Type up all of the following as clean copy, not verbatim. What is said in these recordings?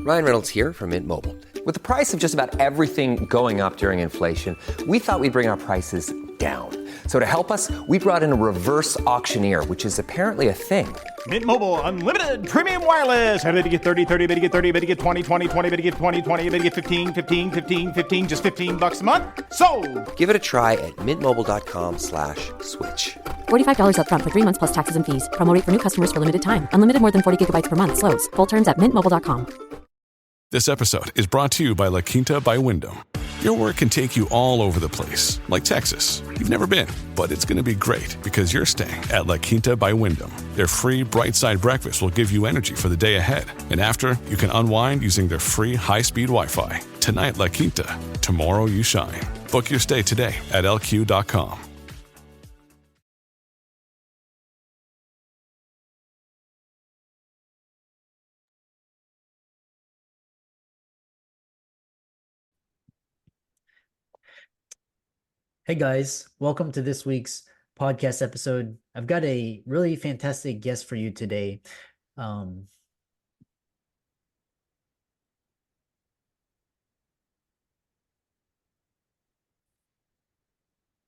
Ryan Reynolds here from Mint Mobile. With the price of just about everything going up during inflation, we thought we'd bring our prices down. So to help us, we brought in a reverse auctioneer, which is apparently a thing. Mint Mobile Unlimited Premium Wireless. How to get 30, 30, bit to get 30, bit to get 20, 20, 20, bit to get 20, 20, bit to get 15, 15, 15, 15, just $15 a month? Sold! Give it a try at mintmobile.com/switch. $45 up front for 3 months plus taxes and fees. Promo rate for new customers for limited time. Unlimited more than 40 gigabytes per month. Slows full terms at mintmobile.com. This episode is brought to you by La Quinta by Wyndham. Your work can take you all over the place, like Texas. You've never been, but it's going to be great because you're staying at La Quinta by Wyndham. Their free Bright Side breakfast will give you energy for the day ahead. And after, you can unwind using their free high-speed Wi-Fi. Tonight, La Quinta. Tomorrow, you shine. Book your stay today at lq.com. Hey guys, welcome to this week's podcast episode. I've got a really fantastic guest for you today.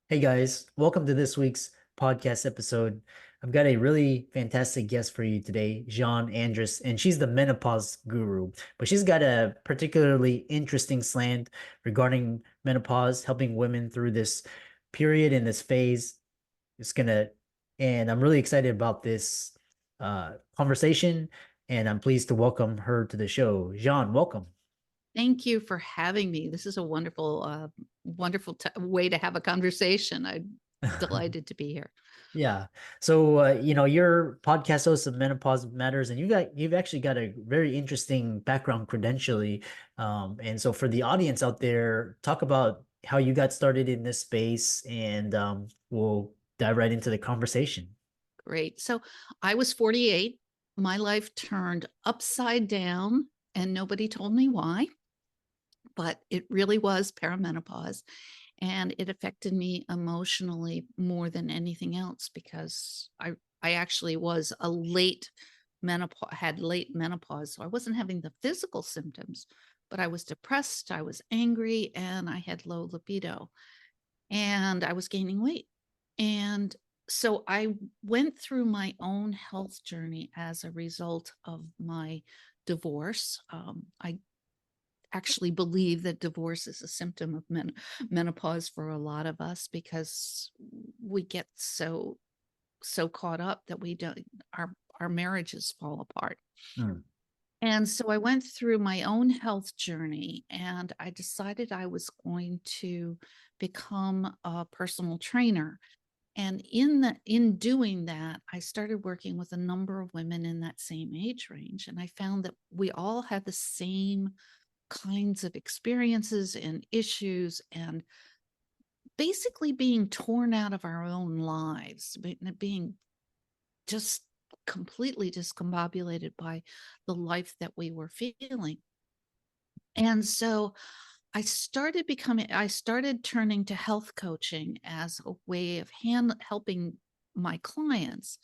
Hey guys, welcome to this week's podcast episode. I've got a really fantastic guest for you today, Jean Andrus, and she's the menopause guru, but she's got a particularly interesting slant regarding menopause, helping women through this period and this phase. And I'm really excited about this conversation, and I'm pleased to welcome her to the show. Jean, welcome. Thank you for having me. This is a wonderful, way to have a conversation. I'm delighted to be here. Yeah. So, you're podcast host of Menopause Matters, and you've actually got a very interesting background credentially. And so for the audience out there, talk about how you got started in this space, and we'll dive right into the conversation. Great. So I was 48. My life turned upside down, and nobody told me why, but it really was perimenopause. And it affected me emotionally more than anything else because I actually was a had late menopause. So I wasn't having the physical symptoms, but I was depressed, I was angry, and I had low libido, and I was gaining weight. And so I went through my own health journey as a result of my divorce. I actually believe that divorce is a symptom of menopause for a lot of us because we get so caught up that we don't, our marriages fall apart. And so I went through my own health journey, and I decided I was going to become a personal trainer. And in doing that, I started working with a number of women in that same age range, and I found that we all had the same kinds of experiences and issues, and basically being torn out of our own lives, being just completely discombobulated by the life that we were feeling. And so I started turning to health coaching as a way of helping my clients.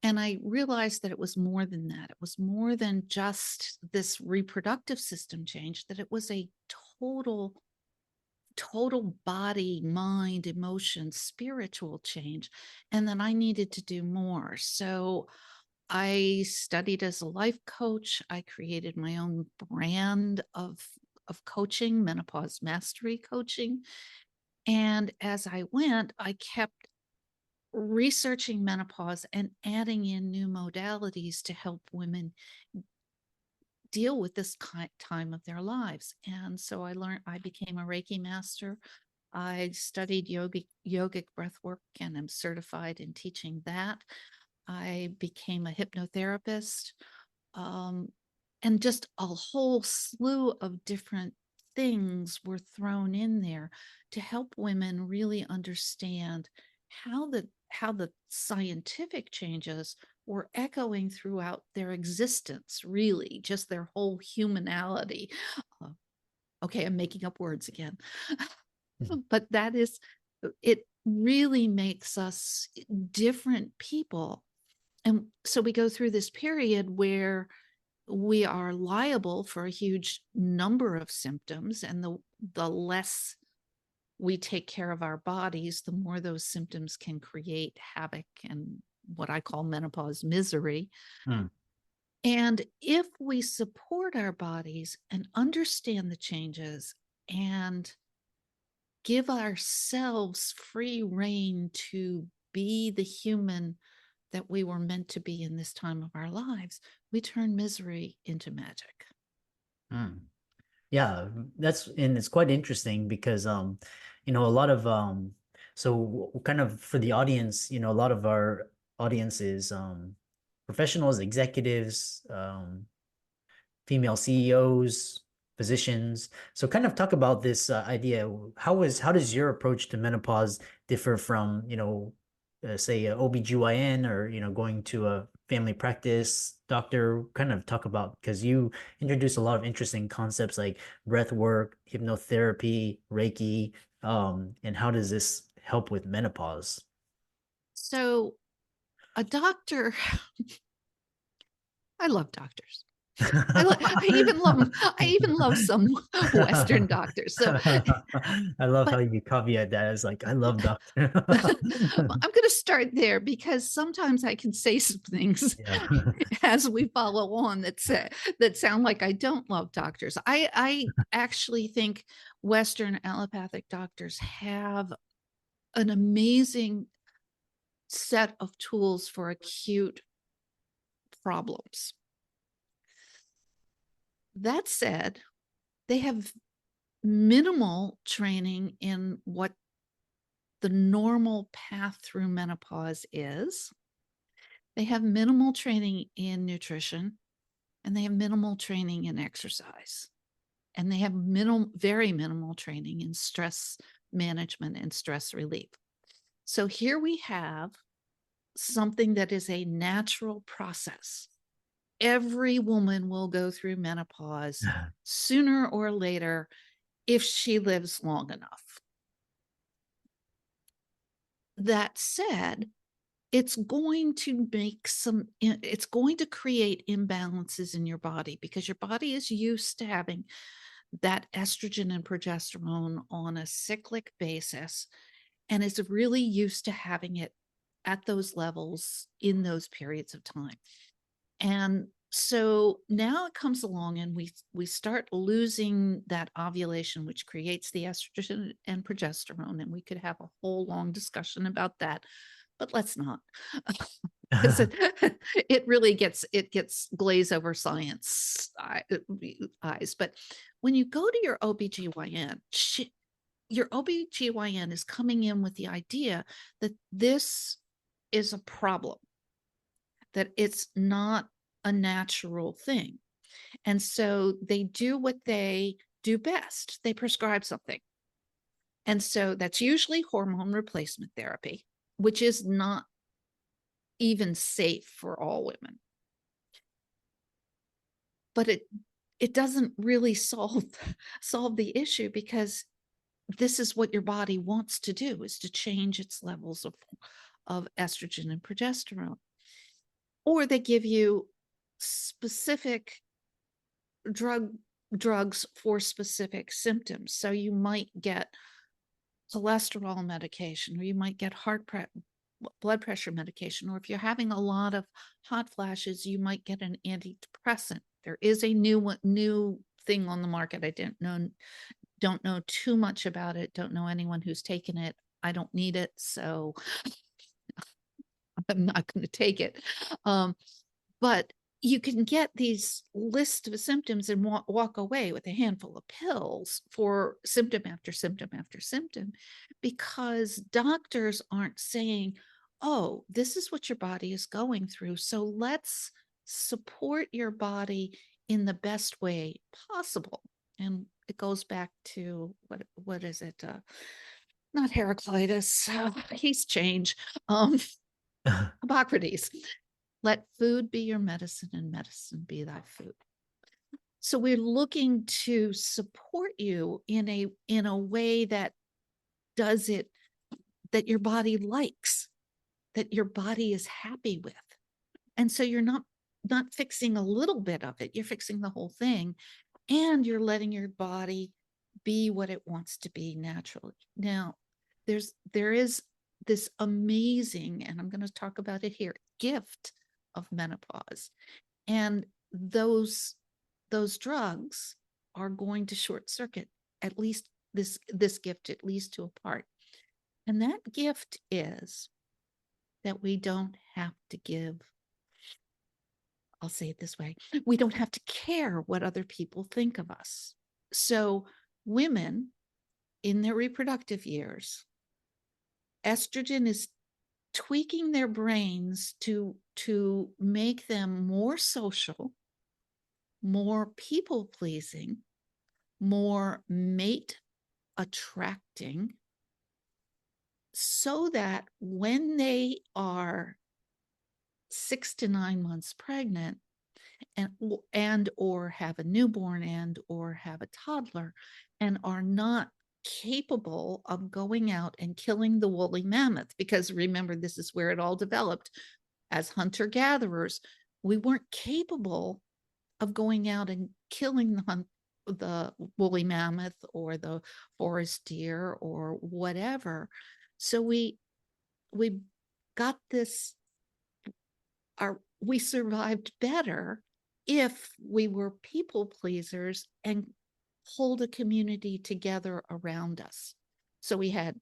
And I realized that it was more than that. It was more than just this reproductive system change, that it was a total body, mind, emotion, spiritual change, and that I needed to do more. So I studied as a life coach. I created my own brand of coaching, menopause mastery coaching. And as I went, I kept researching menopause and adding in new modalities to help women deal with this time of their lives. And so I became a Reiki master. I studied yogic breathwork and am certified in teaching that. I became a hypnotherapist, and just a whole slew of different things were thrown in there to help women really understand how the scientific changes were echoing throughout their existence, really, just their whole humanality. Okay, I'm making up words again. But it really makes us different people. And so we go through this period where we are liable for a huge number of symptoms, and the less we take care of our bodies, the more those symptoms can create havoc and what I call menopause misery. Mm. And if we support our bodies and understand the changes and give ourselves free rein to be the human that we were meant to be in this time of our lives, we turn misery into magic. Mm. Yeah, and it's quite interesting because a lot of kind of for the audience, a lot of our audience is professionals, executives, female CEOs, physicians. So kind of talk about this idea. How does your approach to menopause differ from, say a OBGYN or, going to a family practice doctor? Kind of talk about, because you introduce a lot of interesting concepts like breath work, hypnotherapy, Reiki, and how does this help with menopause? So a doctor, I love doctors. I even love some Western doctors. So I love how but you caveat that as like, I love doctor. I'm going to start there because sometimes I can say some things Yeah. as we follow on that sound like I don't love doctors. I actually think Western allopathic doctors have an amazing set of tools for acute problems. That said, they have minimal training in what the normal path through menopause is. They have minimal training in nutrition, and they have minimal training in exercise. And they have very minimal training in stress management and stress relief. So here we have something that is a natural process. Every woman will go through menopause sooner or later if she lives long enough. That said, it's going to create imbalances in your body because your body is used to having that estrogen and progesterone on a cyclic basis and is really used to having it at those levels in those periods of time. And so now it comes along and we start losing that ovulation, which creates the estrogen and progesterone. And we could have a whole long discussion about that, but let's not. Because it really gets glazed over science eyes. But when you go to your OBGYN, your OBGYN is coming in with the idea that this is a problem, that it's not a natural thing. And so they do what they do best. They prescribe something. And so that's usually hormone replacement therapy, which is not even safe for all women. But it doesn't really solve the issue, because this is what your body wants to do, is to change its levels of estrogen and progesterone. Or they give you specific drugs for specific symptoms. So you might get cholesterol medication, or you might get blood pressure medication, or if you're having a lot of hot flashes, you might get an antidepressant. There is a new thing on the market. I don't know too much about it. Don't know anyone who's taken it. I don't need it, so I'm not going to take it. But you can get these lists of symptoms and walk away with a handful of pills for symptom after symptom after symptom, because doctors aren't saying, oh, this is what your body is going through, so let's support your body in the best way possible. And it goes back to what is it? Not Heraclitus. He's change. Hippocrates. Let food be your medicine and medicine be thy food. So we're looking to support you in a way that does it, that your body likes, that your body is happy with. And so you're not not fixing a little bit of it, you're fixing the whole thing, and you're letting your body be what it wants to be naturally. Now, there is this amazing, and I'm going to talk about it here, gift of menopause. And those drugs are going to short circuit at least this gift, at least to a part. And that gift is that we don't have to give, I'll say it this way, we don't have to care what other people think of us. So women in their reproductive years, estrogen is tweaking their brains to make them more social, more people pleasing, more mate attracting, so that when they are 6 to 9 months pregnant and or have a newborn and or have a toddler and are not capable of going out and killing the woolly mammoth, because remember, this is where it all developed. As hunter-gatherers, we weren't capable of going out and killing the woolly mammoth or the forest deer or whatever. So we got this, we survived better if we were people pleasers and hold a community together around us. So we had,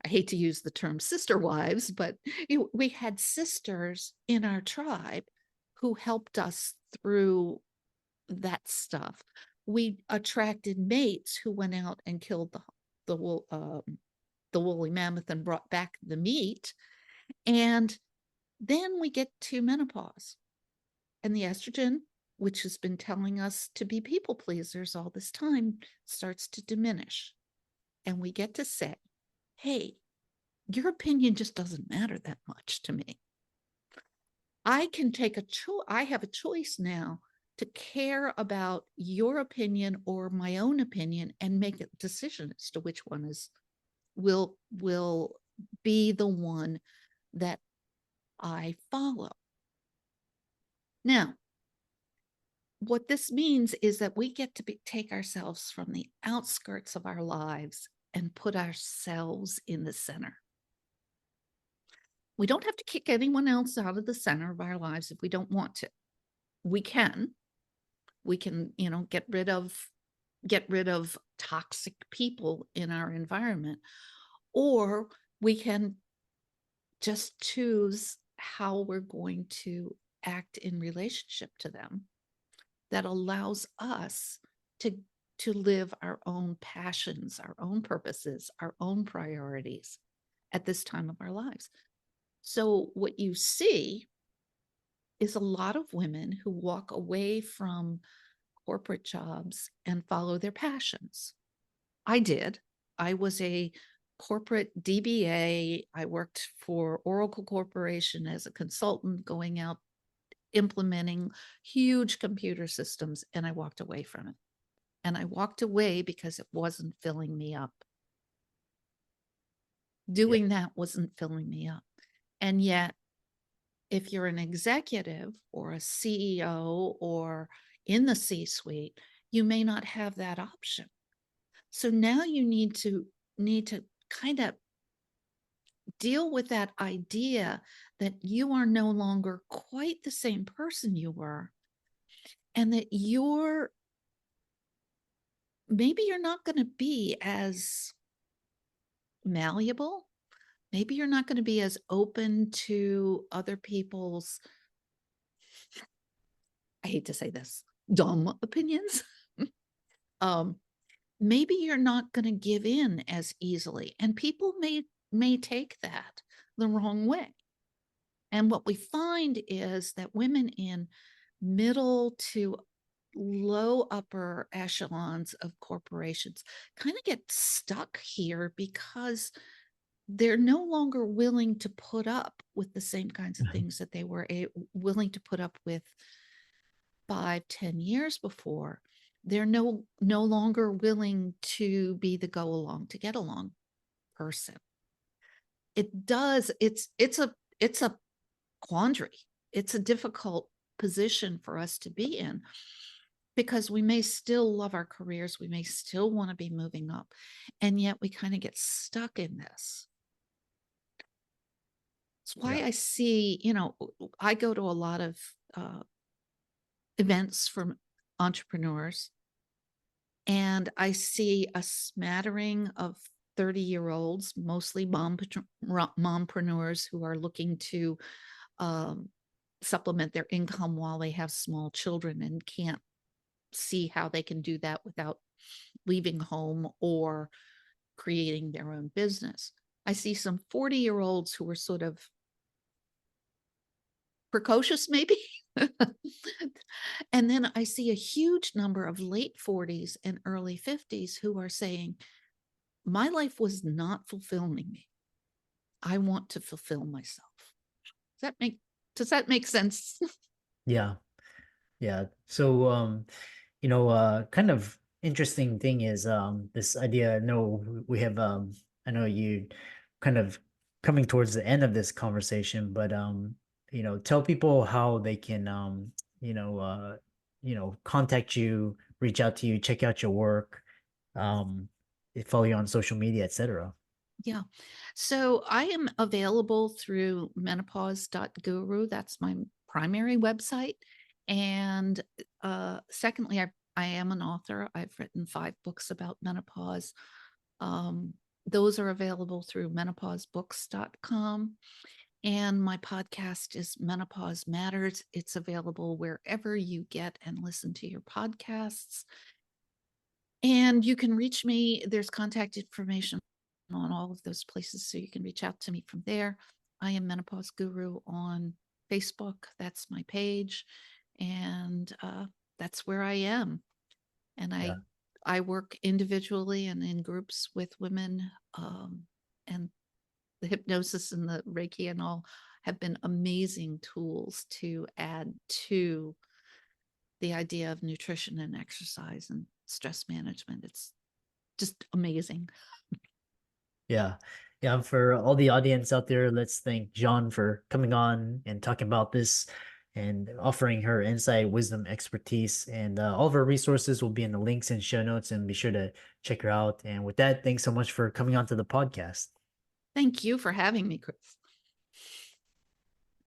I hate to use the term sister wives, but we had sisters in our tribe who helped us through that stuff. We attracted mates who went out and killed the woolly mammoth and brought back the meat. And then we get to menopause, and the estrogen, which has been telling us to be people pleasers all this time, starts to diminish. And we get to say, hey, your opinion just doesn't matter that much to me. I can take I have a choice now to care about your opinion or my own opinion and make a decision as to which one will be the one that I follow. Now, what this means is that we get to take ourselves from the outskirts of our lives and put ourselves in the center. We don't have to kick anyone else out of the center of our lives if we don't want to. We can, get rid of toxic people in our environment, or we can just choose how we're going to act in relationship to them that allows us to live our own passions, our own purposes, our own priorities at this time of our lives. So what you see is a lot of women who walk away from corporate jobs and follow their passions. I did. I was a corporate DBA. I worked for Oracle Corporation as a consultant, going out, implementing huge computer systems, and I walked away from it. And I walked away because it wasn't filling me up. Doing that wasn't filling me up. And yet, if you're an executive or a CEO or in the C-suite, you may not have that option. So now you need to kind of deal with that idea that you are no longer quite the same person you were, and that maybe you're not going to be as malleable. Maybe you're not going to be as open to other people's, I hate to say this, dumb opinions. Maybe you're not going to give in as easily, and people may take that the wrong way. And what we find is that women in middle to low upper echelons of corporations kind of get stuck here because they're no longer willing to put up with the same kinds of things that they were willing to put up with 5-10 years before. They're no longer willing to be the go along to get along person. It's a quandary. it's a difficult position for us to be in because we may still love our careers, we may still want to be moving up, and yet we kind of get stuck in this. It's why Yeah. I see, I go to a lot of events from entrepreneurs, and I see a smattering of 30-year-olds, mostly mompreneurs who are looking to supplement their income while they have small children and can't see how they can do that without leaving home or creating their own business. I see some 40-year-olds who are sort of precocious, maybe. And then I see a huge number of late 40s and early 50s who are saying, my life was not fulfilling me. I want to fulfill myself. Does that make sense? Yeah. Yeah. So, kind of interesting thing is this idea. I know we have I know you kind of coming towards the end of this conversation, but tell people how they can contact you, reach out to you, check out your work, um, follow you on social media, etc. Yeah. So I am available through menopause.guru. That's my primary website. And secondly, I am an author. I've written 5 books about menopause. Those are available through menopausebooks.com. And my podcast is Menopause Matters. It's available wherever you get and listen to your podcasts. And you can reach me. There's contact information on all of those places, so you can reach out to me from there. I am Menopause Guru on Facebook. That's my page. And that's where I am. And Yeah. I work individually and in groups with women, and the hypnosis and the Reiki and all have been amazing tools to add to the idea of nutrition and exercise and stress management. It's just amazing. Yeah. Yeah. For all the audience out there, let's thank Jean for coming on and talking about this and offering her insight, wisdom, expertise. And all of her resources will be in the links and show notes, and be sure to check her out. And with that, thanks so much for coming on to the podcast. Thank you for having me, Chris.